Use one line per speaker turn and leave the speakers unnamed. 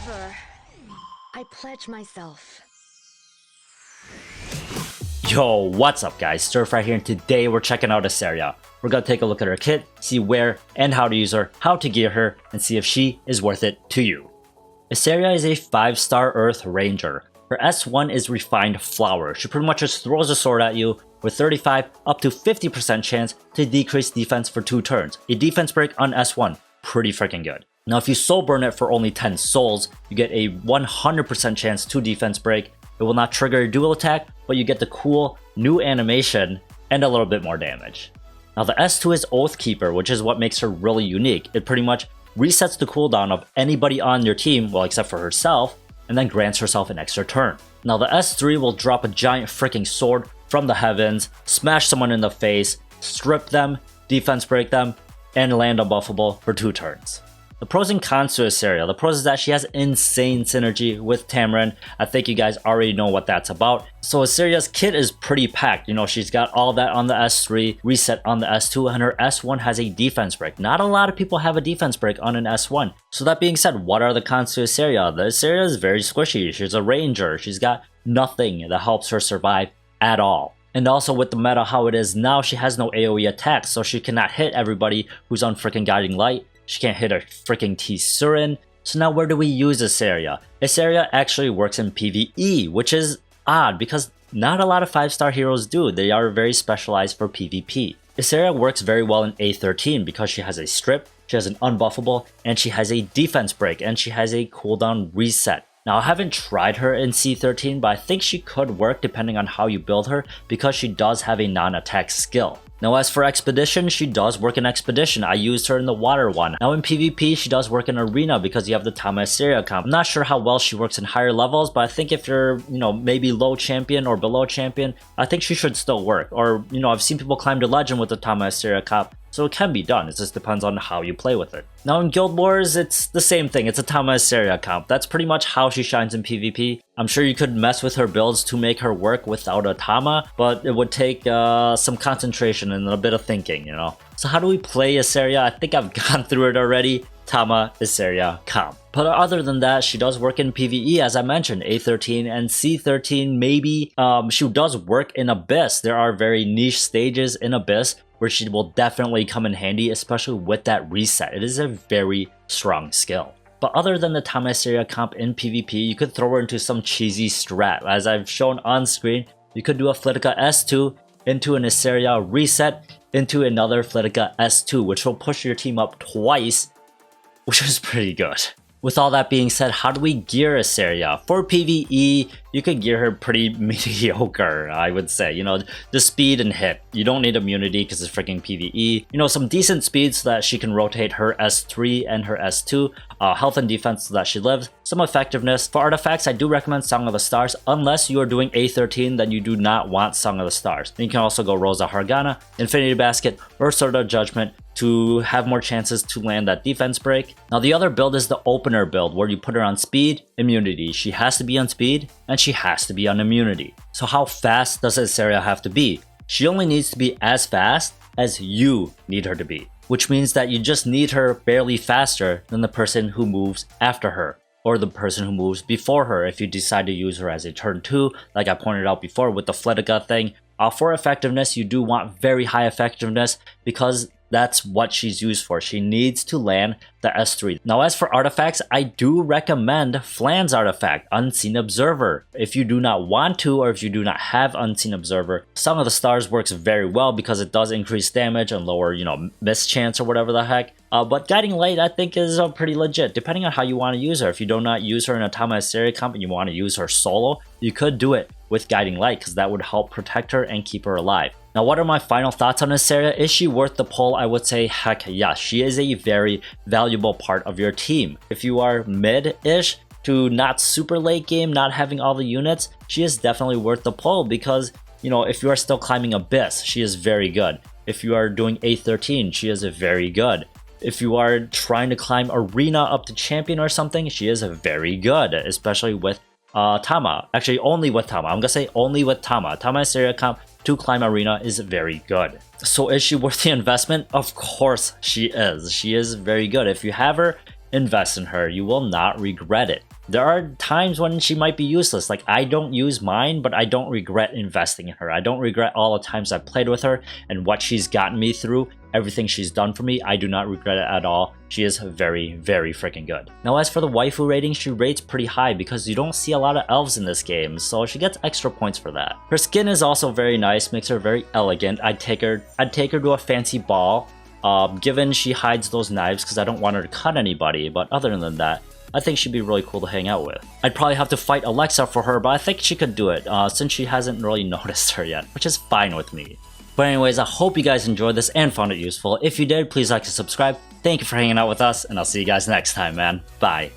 Forever. I pledge myself.
Yo, what's up guys, StirPhry here, and today we're checking out Iseria. We're gonna take a look at her kit, see where and how to use her, how to gear her, and see if she is worth it to you. Iseria is a 5-star Earth Ranger. Her S1 is Refined Flower. She pretty much just throws a sword at you with 35 up to 50% chance to decrease defense for 2 turns. A defense break on S1, pretty freaking good. Now if you soul burn it for only 10 souls, you get a 100% chance to defense break. It will not trigger a dual attack, but you get the cool new animation and a little bit more damage. Now the S2 is Oathkeeper, which is what makes her really unique. It pretty much resets the cooldown of anybody on your team, well except for herself, and then grants herself an extra turn. Now the S3 will drop a giant freaking sword from the heavens, smash someone in the face, strip them, defense break them, and land unbuffable for 2 turns. The pros and cons to Iseria. The pros is that she has insane synergy with Tamarin. I think you guys already know what that's about. So Iseria's kit is pretty packed. You know, she's got all that on the S3, reset on the S2, and her S1 has a defense break. Not a lot of people have a defense break on an S1. So that being said, what are the cons to Iseria? The Iseria is very squishy. She's a ranger. She's got nothing that helps her survive at all. And also with the meta how it is now, she has no AoE attacks, so she cannot hit everybody who's on freaking Guiding Light. She can't hit a freaking T-Surin. So now where do we use Iseria? Iseria actually works in PvE, which is odd because not a lot of 5-star heroes do. They are very specialized for PvP. Iseria works very well in A13 because she has a strip, she has an unbuffable, and she has a defense break, and she has a cooldown reset. Now I haven't tried her in C13, but I think she could work depending on how you build her because she does have a non-attack skill. Now as for Expedition, she does work in Expedition. I used her in the water one. Now in PvP, she does work in Arena because you have the Tama Iseria comp. I'm not sure how well she works in higher levels, but I think if you're, maybe low champion or below champion, I think she should still work. Or, I've seen people climb to Legend with the Tama Iseria comp. So it can be done, it just depends on how you play with it. Now in Guild Wars, it's the same thing, it's a Tama Iseria comp. That's pretty much how she shines in PvP. I'm sure you could mess with her builds to make her work without a Tama, but it would take some concentration and a bit of thinking, So how do we play Iseria? I think I've gone through it already. Tama Iseria comp. But other than that, she does work in PvE, as I mentioned, A13 and C13 maybe. She does work in Abyss. There are very niche stages in Abyss where she will definitely come in handy, especially with that reset. It is a very strong skill. But other than the Tama Iseria comp in PvP, you could throw her into some cheesy strat. As I've shown on screen, you could do a Flitica S2 into an Iseria reset into another Flitica S2, which will push your team up twice, which is pretty good. With all that being said, how do we gear Iseria? For PvE, you could gear her pretty mediocre, I would say. The speed and hit. You don't need immunity because it's freaking PvE. Some decent speed so that she can rotate her S3 and her S2. Health and defense so that she lives. Some effectiveness. For artifacts, I do recommend Song of the Stars. Unless you are doing A13, then you do not want Song of the Stars. Then you can also go Rosa Hargana, Infinity Basket, or Sword of Judgment to have more chances to land that defense break. Now the other build is the opener build where you put her on speed, immunity. She has to be on speed and she has to be on immunity. So how fast does Iseria have to be? She only needs to be as fast as you need her to be, which means that you just need her barely faster than the person who moves after her or the person who moves before her if you decide to use her as a turn 2, like I pointed out before with the Flitica thing. For effectiveness, you do want very high effectiveness because that's what she's used for. She needs to land the S3. Now as for artifacts, I do recommend Flan's artifact, Unseen Observer. If you do not want to, or if you do not have Unseen Observer, Song of the Stars works very well because it does increase damage and lower, miss chance or whatever the heck. But Guiding Light I think is pretty legit, depending on how you want to use her. If you do not use her in a Tama Iseria comp and you want to use her solo, you could do it with Guiding Light because that would help protect her and keep her alive. Now what are my final thoughts on Iseria? Is she worth the pull? I would say heck yes. She is a very valuable part of your team. If you are mid-ish to not super late game, not having all the units, she is definitely worth the pull because, if you are still climbing Abyss, she is very good. If you are doing A13, she is very good. If you are trying to climb Arena up to Champion or something, she is very good, especially with Tama. Actually, only with Tama. I'm gonna say only with Tama. Tama Iseria comp to climb Arena is very good. So is she worth the investment? Of course she is. She is very good. If you have her invest in her. You will not regret it. There are times when she might be useless. Like, I don't use mine, but I don't regret investing in her. I don't regret all the times I played with her and what she's gotten me through. Everything she's done for me, I do not regret it at all. She is very, very freaking good. Now, as for the waifu rating, she rates pretty high because you don't see a lot of elves in this game, so she gets extra points for that. Her skin is also very nice, makes her very elegant. I'd take her to a fancy ball, given she hides those knives because I don't want her to cut anybody, but other than that, I think she'd be really cool to hang out with. I'd probably have to fight Alexa for her, but I think she could do it, since she hasn't really noticed her yet, which is fine with me. But anyways, I hope you guys enjoyed this and found it useful. If you did, please like and subscribe. Thank you for hanging out with us, and I'll see you guys next time, man. Bye.